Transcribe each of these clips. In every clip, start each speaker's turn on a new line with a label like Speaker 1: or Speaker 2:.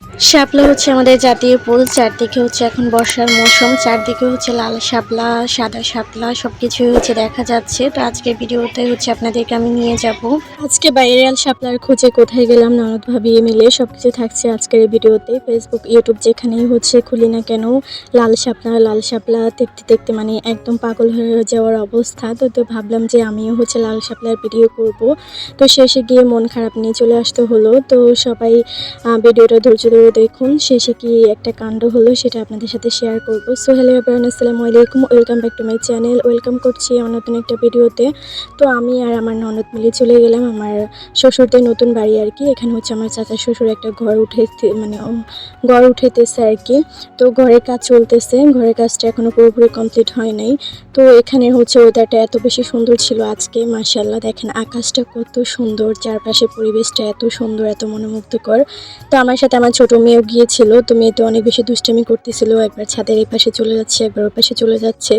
Speaker 1: শাপলা হচ্ছে আমাদের জাতীয় ফুল। চারদিকে হচ্ছে এখন বর্ষার মৌসুম, চারদিকে হচ্ছে লাল শাপলা, সাদা শাপলা সবকিছুই হচ্ছে দেখা যাচ্ছে। তো আজকের ভিডিওতে হচ্ছে আপনাদেরকে আমি নিয়ে যাব আজকে ভাইরাল শাপলার খোঁজে কোথায় গেলাম, ননদ ভাবি মিলে সবকিছু থাকছে আজকের এই ভিডিওতে। ফেসবুক ইউটিউব যেখানেই হচ্ছে খুলি না কেন লাল শাপলা দেখতে দেখতে মানে একদম পাগল হয়ে যাওয়ার অবস্থা। তো ভাবলাম যে আমিও হচ্ছে লাল শাপলার ভিডিও করব। তো শেষে গিয়ে মন খারাপ নিয়ে চলে আসতে হলো। তো সবাই ভিডিওটা ধৈর্য ধরে দেখুন, শেষে কি একটা কাণ্ড হলো সেটা আপনাদের সাথে শেয়ার করব। সো হ্যালো এভরিওয়ান, আসসালামু আলাইকুম, welcome back to my channel. Welcome করছি আমার নতুন একটা ভিডিওতে। তো আমি আর আমার ননদ মিলে চলে গেলাম আমার শ্বশুরদের নতুন বাড়ি আর কি। এখানে হচ্ছে আমার চাচা শ্বশুর একটা ঘর ঘর উঠাইতেছে আর কি। তো ঘরের কাজ চলতেছে, ঘরের কাজটা এখনো পুরোপুরি কমপ্লিট হয় নাই। তো এখানে হচ্ছে ওয়েদারটা এত বেশি সুন্দর ছিল আজকে, মাশাআল্লাহ। দেখেন আকাশটা কত সুন্দর, চারপাশে পরিবেশটা এত সুন্দর, এত মনোমুগ্ধকর। তো আমার সাথে আমার ছোট মেয়েও গিয়েছিল। তো মেয়ে তো অনেক বেশি দুষ্টামি করতেছিল, একবার ছাদের এই পাশে চলে যাচ্ছে, একবার ওই পাশে চলে যাচ্ছে।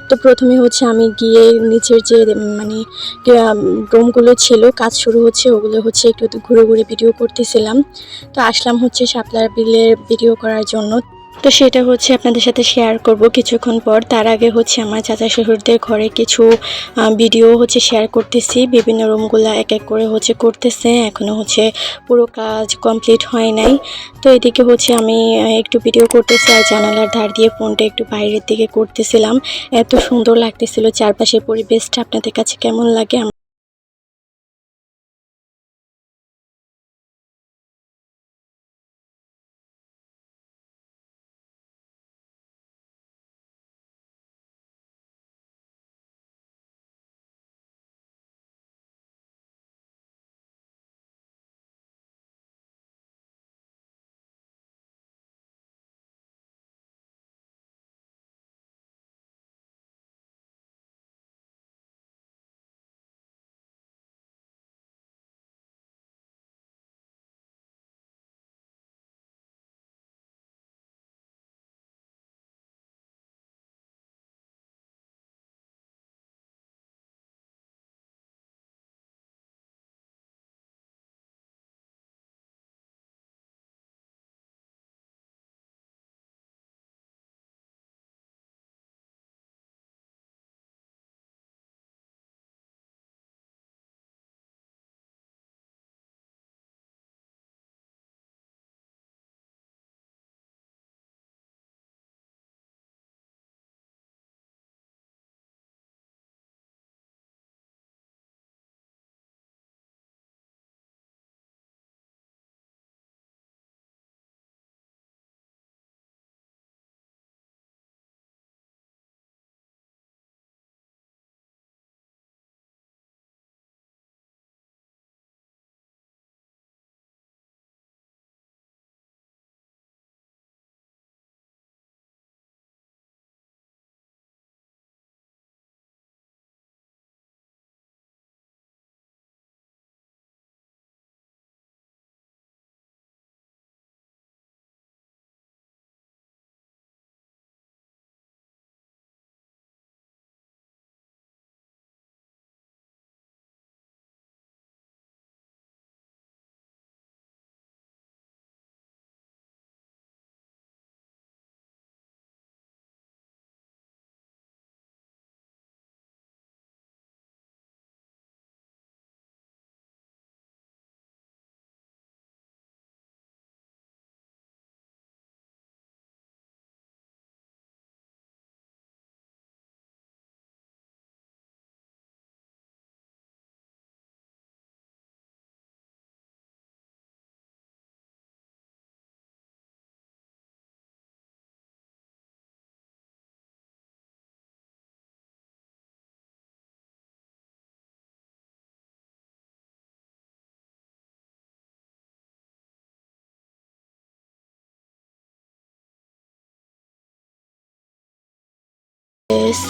Speaker 1: তো প্রথমে হচ্ছে আমি গিয়ে নিচের যে মানে রুমগুলো ছিল, কাজ শুরু হচ্ছে, ওগুলো হচ্ছে একটু ঘুরে ঘুরে ভিডিও করতেছিলাম। তো আসলাম হচ্ছে শাপলার বিলের ভিডিও করার জন্য। তো সেটা হচ্ছে আপনাদের সাথে শেয়ার করব কিছুক্ষণ পর। তার আগে হচ্ছে আমার চাচা শ্বশুরদের ঘরে কিছু ভিডিও হচ্ছে শেয়ার করতেছি। বিভিন্ন রুমগুলো এক এক করে হচ্ছে করতেছে, এখনও হচ্ছে পুরো কাজ কমপ্লিট হয় নাই। তো এদিকে হচ্ছে আমি একটু ভিডিও করতেছি আর জানালার ধার দিয়ে ফোনটা একটু বাইরের দিকে করতেছিলাম। এত সুন্দর লাগতেছিল চারপাশের পরিবেশটা। আপনাদের কাছে কেমন লাগে